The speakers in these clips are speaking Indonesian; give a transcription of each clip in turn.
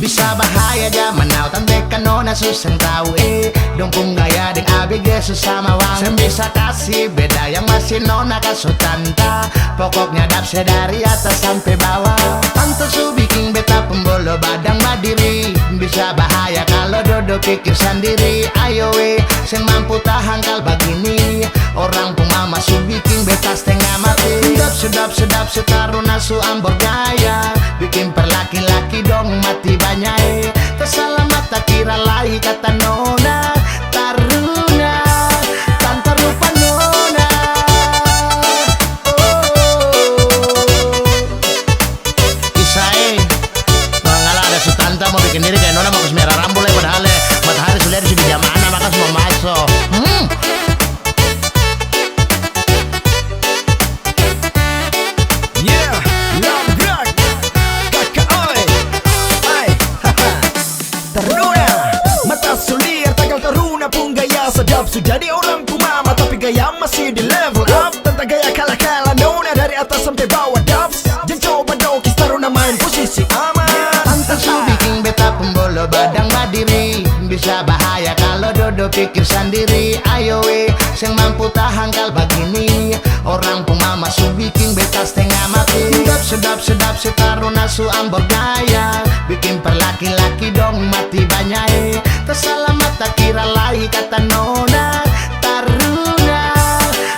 Bisa bahaya zaman now tante kanona susang tahu Dongkung gaya deng ABG susama wang Sem bisa kasih beda yang masih nona kaso tanta Pokoknya dapse dari atas sampai bawah. Tante su bikin beta pembolo badang madiri. Bisa bahaya kalau dodo pikir sendiri. Ayo seng mampu tahan kal begini. Orang pun mama su bikin beta setengah mati. Sedap setaruna su ambor gaya. Bikin perlaki-laki dong mati banyak. Terselamat tak kira lagi kata nona. Taruna tanpa rupa nona. Kisah ngalah ada sutanta mau bikin diri kayak nona mau kesemera rambul padahal matahari sudah di jam mana maka semua masuk. Sedap sudah jadi orang kumama tapi gaya masih di level up. Tentang gaya kalah-kalah nona dari atas sampai bawah dubs. Jangan coba dokis taruna main posisi aman. Tante su bikin beta pembolo badang madiri. Bisa bahaya kalau dodo pikir sendiri. Ayo seng mampu tahan kal begini. Orang pun mama su bikin beta setengah mati. Sedap setaruna su ambor gaya. Bikin perlaki-laki dong mati banyak. Terselamat tak kira lagi kata nona. Taruna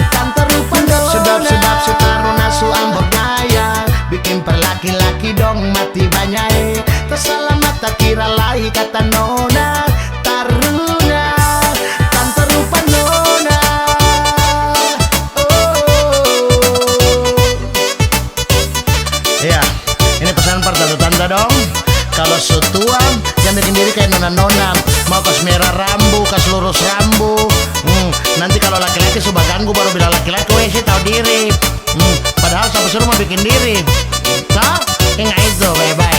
tante rupa nona. Sedap setaruna su ambor gaya. Bikin perlaki-laki dong mati banyak. Terselamat tak kira lagi kata nona. Taruna tante rupa nona. Iya, ini pesan pertama tante dong. Kalau sutua jangan bikin diri kayak nona-nona. Mau kas merah rambu, kas lurus rambu. Nanti kalau laki-laki suka ganggu baru bilang laki-laki sih tahu diri. Padahal sampai suruh mau bikin diri. Ingat itu, bye-bye.